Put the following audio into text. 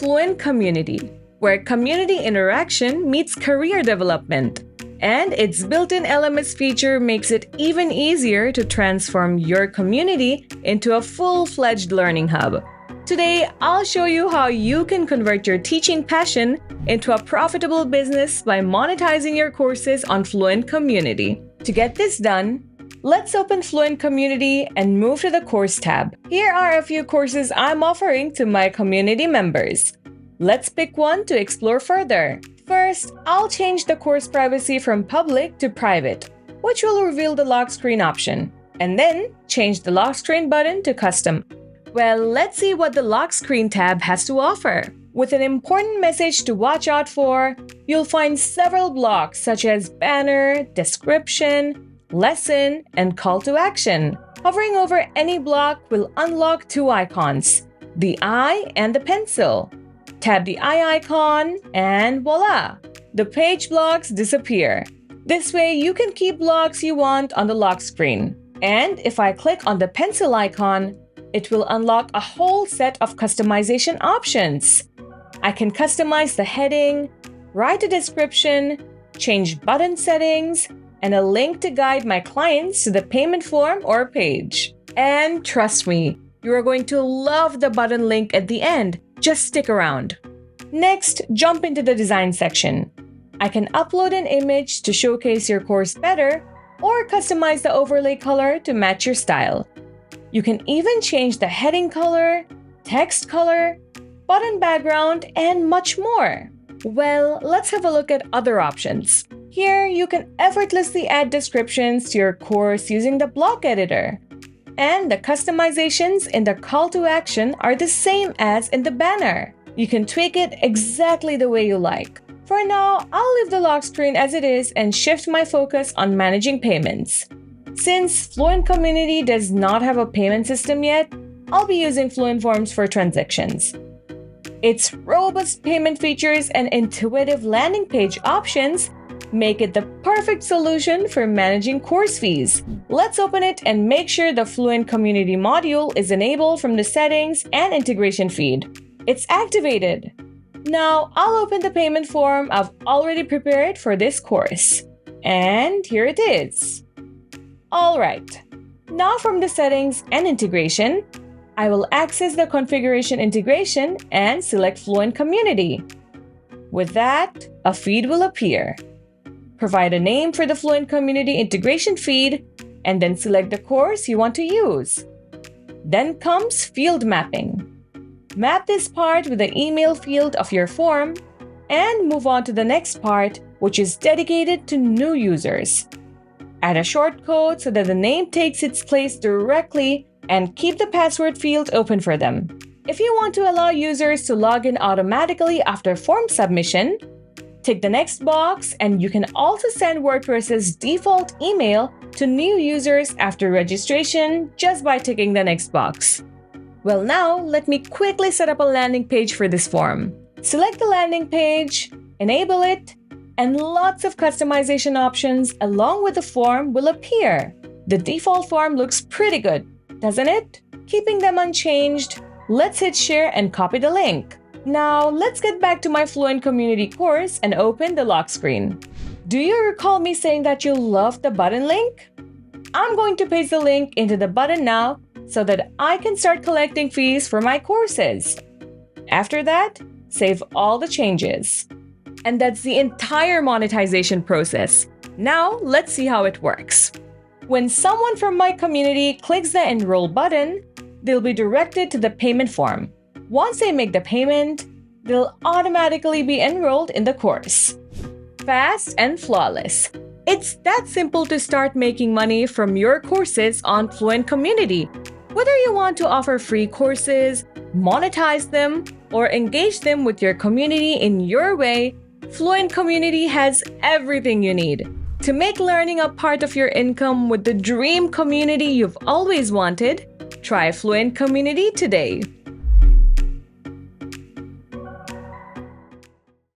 FluentCommunity, where community interaction meets career development. And its built-in LMS feature makes it even easier to transform your community into a full-fledged learning hub. Today, I'll show you how you can convert your teaching passion into a profitable business by monetizing your courses on FluentCommunity. To get this done, let's open FluentCommunity and move to the Course tab. Here are a few courses I'm offering to my community members. Let's pick one to explore further. First, I'll change the course privacy from public to private, which will reveal the lock screen option, and then change the lock screen button to custom. Well, let's see what the lock screen tab has to offer. With an important message to watch out for, you'll find several blocks such as banner, description, lesson, and call to action. Hovering over any block will unlock two icons, the eye and the pencil. Tap the eye icon and voila! The page blocks disappear. This way you can keep blocks you want on the lock screen. And if I click on the pencil icon, it will unlock a whole set of customization options. I can customize the heading, write a description, change button settings, and a link to guide my clients to the payment form or page. And trust me, you are going to love the button link at the end. Just stick around. Next, jump into the design section. I can upload an image to showcase your course better or customize the overlay color to match your style. You can even change the heading color, text color, button background, and much more. Well, let's have a look at other options. Here, you can effortlessly add descriptions to your course using the block editor. And the customizations in the call to action are the same as in the banner. You can tweak it exactly the way you like. For now, I'll leave the lock screen as it is and shift my focus on managing payments. Since FluentCommunity does not have a payment system yet, I'll be using Fluent Forms for transactions. Its robust payment features and intuitive landing page options make it the perfect solution for managing course fees. Let's open it and make sure the FluentCommunity module is enabled from the settings and integration feed. It's activated. Now I'll open the payment form I've already prepared for this course. And here it is. Alright, now from the settings and integration, I will access the configuration integration and select FluentCommunity. With that, a feed will appear. Provide a name for the FluentCommunity integration feed, and then select the course you want to use. Then comes field mapping. Map this part with the email field of your form, and move on to the next part, which is dedicated to new users. Add a shortcode so that the name takes its place directly, and keep the password field open for them. If you want to allow users to log in automatically after form submission, tick the next box, and you can also send WordPress's default email to new users after registration just by ticking the next box. Well, now let me quickly set up a landing page for this form. Select the landing page, enable it, and lots of customization options along with the form will appear. The default form looks pretty good, doesn't it? Keeping them unchanged, let's hit share and copy the link. Now let's get back to my FluentCommunity course and open the lock screen. Do you recall me saying that you love the button link? I'm going to paste the link into the button now so that I can start collecting fees for my courses. After that, save all the changes. And that's the entire monetization process. Now, let's see how it works. When someone from my community clicks the Enroll button, they'll be directed to the payment form. Once they make the payment, they'll automatically be enrolled in the course. Fast and flawless. It's that simple to start making money from your courses on FluentCommunity. Whether you want to offer free courses, monetize them, or engage them with your community in your way, FluentCommunity has everything you need. To make learning a part of your income with the dream community you've always wanted, try FluentCommunity today.